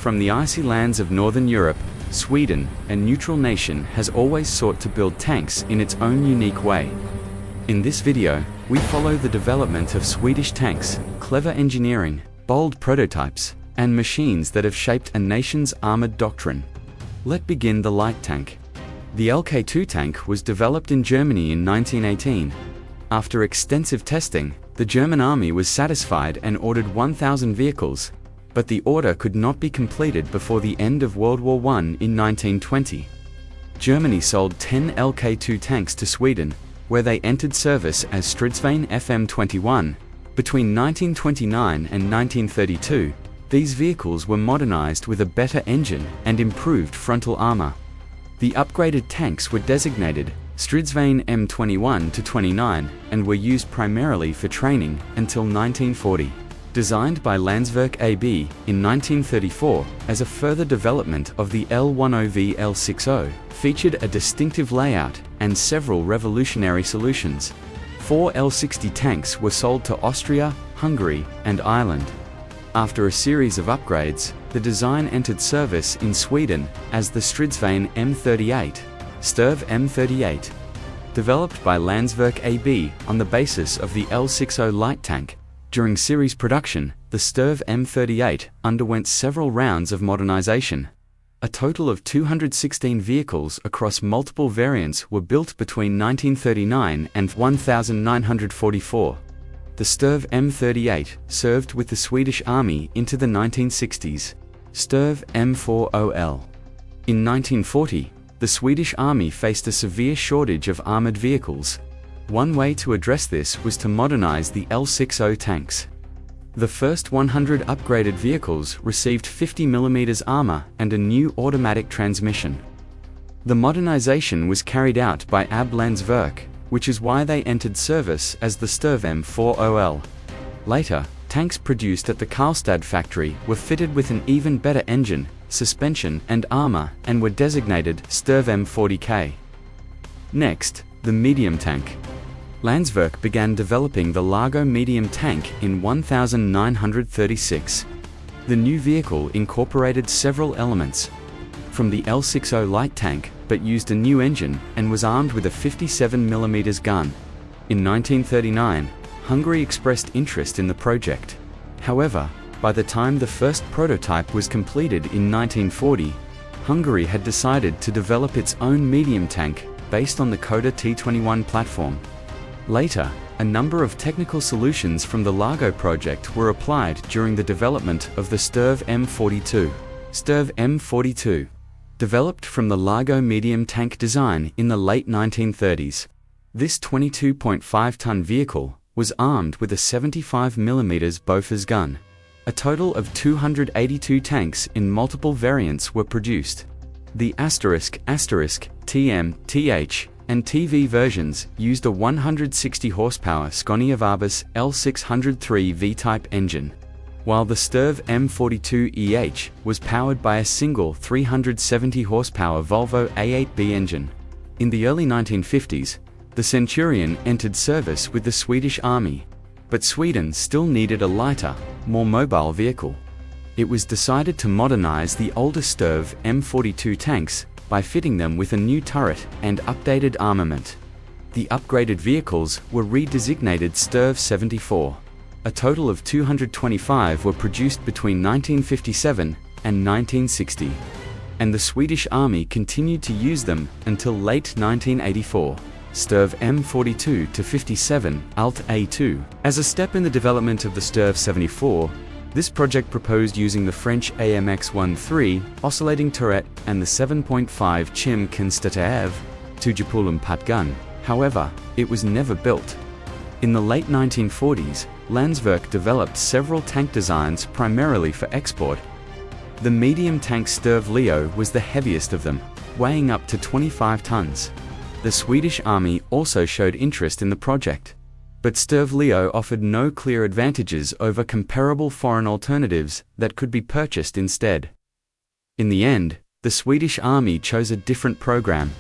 From the icy lands of northern Europe, Sweden, a neutral nation, has always sought to build tanks in its own unique way. In this video, we follow the development of Swedish tanks, clever engineering, bold prototypes, and machines that have shaped a nation's armored doctrine. Let's begin the light tank. The LK2 tank was developed in Germany in 1918. After extensive testing, the German army was satisfied and ordered 1,000 vehicles, but the order could not be completed before the end of World War I in 1920. Germany sold 10 LK2 tanks to Sweden, where they entered service as Stridsvagn FM21. Between 1929 and 1932, these vehicles were modernized with a better engine and improved frontal armor. The upgraded tanks were designated Stridsvagn M21-29 and were used primarily for training until 1940. Designed by Landsverk AB in 1934 as a further development of the L10V L60, featured a distinctive layout and several revolutionary solutions. 4 L60 tanks were sold to Austria, Hungary, and Ireland. After a series of upgrades, the design entered service in Sweden as the Stridsvagn M38, Sturv M38. Developed by Landsverk AB on the basis of the L60 light tank, during series production, the Sturv M38 underwent several rounds of modernization. A total of 216 vehicles across multiple variants were built between 1939 and 1944. The Sturv M38 served with the Swedish Army into the 1960s. Sturv M40L. In 1940, the Swedish Army faced a severe shortage of armored vehicles. One way to address this was to modernize the L60 tanks. The first 100 upgraded vehicles received 50mm armor and a new automatic transmission. The modernization was carried out by AB Landsverk, which is why they entered service as the Sturv M40L. Later, tanks produced at the Karlstad factory were fitted with an even better engine, suspension, and armor, and were designated Sturv M40K. Next, the medium tank. Landsverk began developing the Largo medium tank in 1936. The new vehicle incorporated several elements from the L60 light tank, but used a new engine and was armed with a 57mm gun. In 1939, Hungary expressed interest in the project. However, by the time the first prototype was completed in 1940, Hungary had decided to develop its own medium tank based on the Koda T21 platform. Later, a number of technical solutions from the Largo project were applied during the development of the Sturv M42. Sturv M42, developed from the Largo medium tank design in the late 1930s. This 22.5-ton vehicle was armed with a 75mm Bofors gun. A total of 282 tanks in multiple variants were produced. The ***, TM, TH, and TV versions used a 160 horsepower Scania-Vabis L603 V-type engine, while the Sturv M42EH was powered by a single 370 horsepower Volvo A8B engine. In the early 1950s, the Centurion entered service with the Swedish Army, but Sweden still needed a lighter, more mobile vehicle. It was decided to modernize the older Sturv M42 tanks by fitting them with a new turret and updated armament. The upgraded vehicles were redesignated Sturv 74. A total of 225 were produced between 1957 and 1960, and the Swedish Army continued to use them until late 1984. Sturv M42-57 Alt A2. As a step in the development of the Sturv 74, this project proposed using the French AMX-13 oscillating turret and the 7.5 Chim Konstantaev 2 Pat gun. However, it was never built. In the late 1940s, Landsverk developed several tank designs primarily for export. The medium tank Sturv Leo was the heaviest of them, weighing up to 25 tons. The Swedish Army also showed interest in the project, but Sturv Leo offered no clear advantages over comparable foreign alternatives that could be purchased instead. In the end, the Swedish Army chose a different program.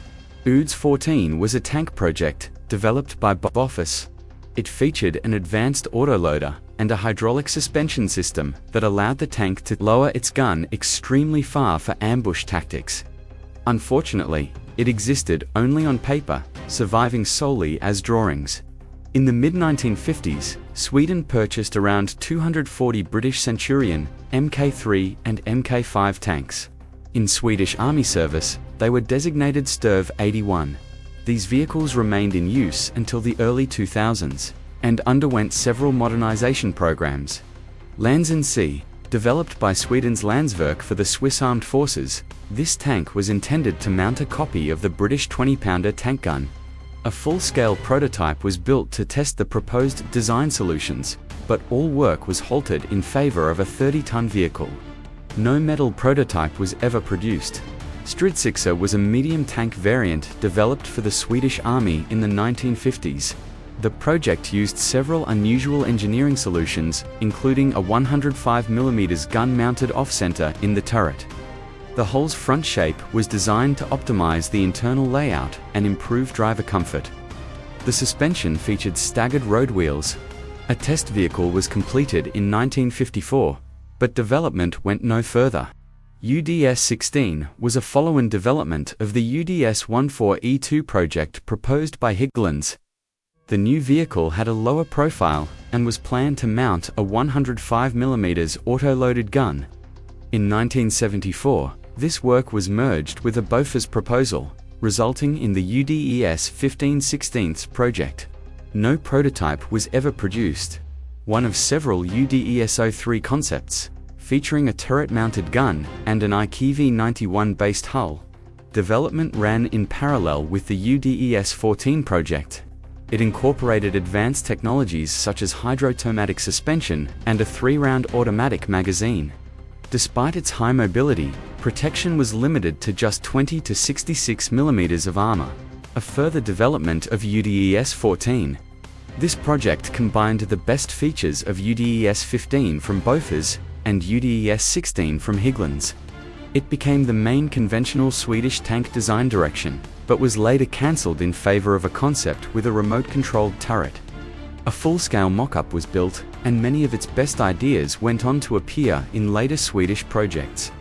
UDS 14 was a tank project developed by Bofors. It featured an advanced autoloader and a hydraulic suspension system that allowed the tank to lower its gun extremely far for ambush tactics. Unfortunately, it existed only on paper, surviving solely as drawings. In the mid-1950s, Sweden purchased around 240 British Centurion, Mk3 and Mk5 tanks. In Swedish Army service, they were designated Sturv 81. These vehicles remained in use until the early 2000s, and underwent several modernization programs. Lansen C, developed by Sweden's Landsverk for the Swiss Armed Forces, this tank was intended to mount a copy of the British 20-pounder tank gun. A full-scale prototype was built to test the proposed design solutions, but all work was halted in favor of a 30-ton vehicle. No metal prototype was ever produced. Stridsyxa was a medium tank variant developed for the Swedish Army in the 1950s. The project used several unusual engineering solutions, including a 105mm gun-mounted off-center in the turret. The hull's front shape was designed to optimize the internal layout and improve driver comfort. The suspension featured staggered road wheels. A test vehicle was completed in 1954, but development went no further. UDS-16 was a follow-on development of the UDS-14E2 project proposed by Hägglunds. The new vehicle had a lower profile and was planned to mount a 105mm auto-loaded gun. In 1974, this work was merged with a Bofors proposal, resulting in the UDES-15/16 project. No prototype was ever produced. One of several UDES-03 concepts, featuring a turret-mounted gun and an IKV-91-based hull. Development ran in parallel with the UDES-14 project. It incorporated advanced technologies such as hydropneumatic suspension and a 3-round automatic magazine. Despite its high mobility, protection was limited to just 20 to 66mm of armor, a further development of UDES-14. This project combined the best features of UDES-15 from Bofors and UDES-16 from Hägglunds. It became the main conventional Swedish tank design direction, but was later cancelled in favor of a concept with a remote-controlled turret. A full-scale mock-up was built, and many of its best ideas went on to appear in later Swedish projects.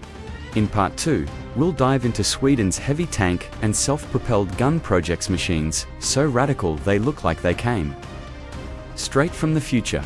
In Part 2, we'll dive into Sweden's heavy tank and self-propelled gun projects machines, so radical they look like they came straight from the future.